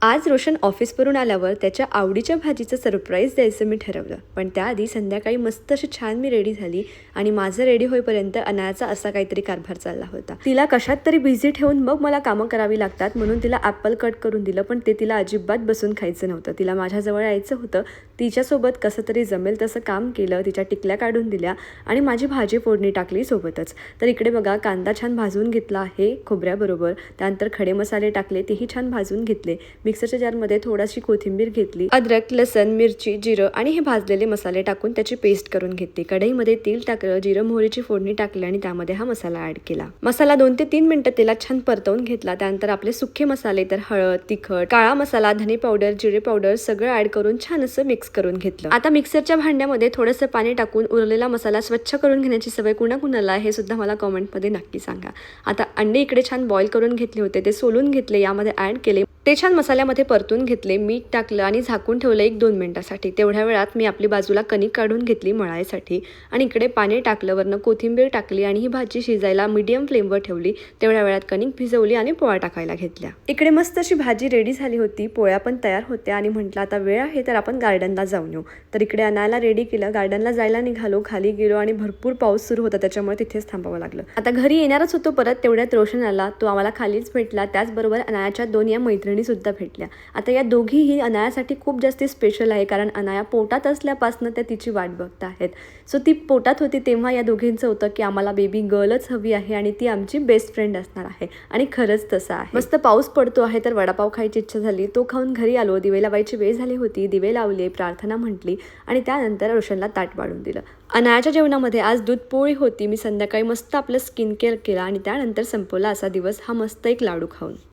आज रोशन ऑफिसवरून आल्यावर त्याच्या आवडीच्या भाजीचं सरप्राईज द्यायचं मी ठरवलं. पण त्याआधी संध्याकाळी मस्त अशी छान मी रेडी झाली आणि माझं रेडी होईपर्यंत अनायाचा असा काहीतरी कारभार चालला होता. तिला कशात तरी बिझी ठेवून मग मला कामं करावी लागतात म्हणून तिला ॲपल कट करून दिलं, पण ते तिला अजिबात बसून खायचं नव्हतं. तिला माझ्याजवळ यायचं होतं. तिच्यासोबत कसं तरी जमेल तसं काम केलं, तिच्या टिकल्या काढून दिल्या आणि माझी भाजी फोडणी टाकली सोबतच. तर इकडे बघा, कांदा छान भाजून घेतला आहे खोबऱ्याबरोबर. त्यानंतर खडे मसाले टाकले, तेही छान भाजून घेतले. मिक्सरच्या जारमध्ये थोडीशी कोथिंबीर घेतली, अद्रक, लसण, मिरची, जिरं आणि हे भाजलेले मसाले टाकून त्याची पेस्ट करून घेतली. कढईमध्ये तेल टाकलं, जिरं मोहरीची फोडणी टाकली आणि त्यामध्ये हा मसाला ऍड केला. मसाला 2 ते 3 मिनिटं तेलात छान परतवून घेतला. त्यानंतर आपले सुखे मसाले तर हळद, तिखट, काळा मसाला, धने पावडर, जिरे पावडर सगळं ऍड करून छान असं मिक्स करून घेतलं. आता मिक्सरच्या भांड्यामध्ये थोडंसं पाणी टाकून उरलेला मसाला स्वच्छ करून घेण्याची सवय कुणाकुणाला आहे हे सुद्धा मला कमेंटमध्ये नक्की सांगा. आता अंडे इकडे छान बॉईल करून घेतले होते, ते सोलून घेतले, यामध्ये ऍड केले, ते छान मसाल्यामध्ये परतून घेतले, मीठ टाकलं आणि झाकून ठेवलं 1-2 मिनिटासाठी. तेवढ्या वेळात मी आपली बाजूला कणिक काढून घेतली मळायसाठी आणि इकडे पाणी टाकलं, वरनं कोथिंबीर टाकली आणि ही भाजी शिजायला मीडियम फ्लेमवर ठेवली. तेवढ्या वेळात कणिक भिजवली आणि पोळ्या टाकायला घेतल्या. इकडे मस्त अशी भाजी रेडी झाली होती, पोळ्या पण तयार होत्या आणि म्हटलं आता वेळ आहे तर आपण गार्डनला जाऊन येऊ. तर इकडे अनायाला रेडी केलं, गार्डनला जायला निघालो. खाली गेलो आणि भरपूर पाऊस सुरू होता, त्याच्यामुळे तिथेच थांबावं लागलं. आता घरी येणारच होतो परत, तेवढ्यात रोशन आला. तो आम्हाला खालीच भेटला. त्याचबरोबर अनायाच्या 2 या मैत्रिणी सुद्धा भेटल्या. आता या दोघीही अनायासाठी खूप जास्त स्पेशल आहे, कारण अनाया पोटात असल्यापासून त्या तिची वाट बघत आहेत. सो ती पोटात होती तेव्हा या दोघींचं होतं की आम्हाला बेबी गर्लच हवी आहे आणि ती आमची बेस्ट फ्रेंड असणार आहे. आणि खरंच तसं आहे. मस्त पाऊस पडतो आहे तर वडापाव खायची इच्छा झाली. तो खाऊन घरी आलो. दिवे लावायची वेळ झाली होती. दिवे लावले, प्रार्थना म्हटली आणि त्यानंतर रोशनला ताट वाढून दिलं. अनायाच्या जेवणामध्ये आज दूध पोळी होती. मी संध्याकाळी मस्त आपलं स्किन केअर केला आणि त्यानंतर संपवला असा दिवस हा मस्त एक लाडू खाऊन.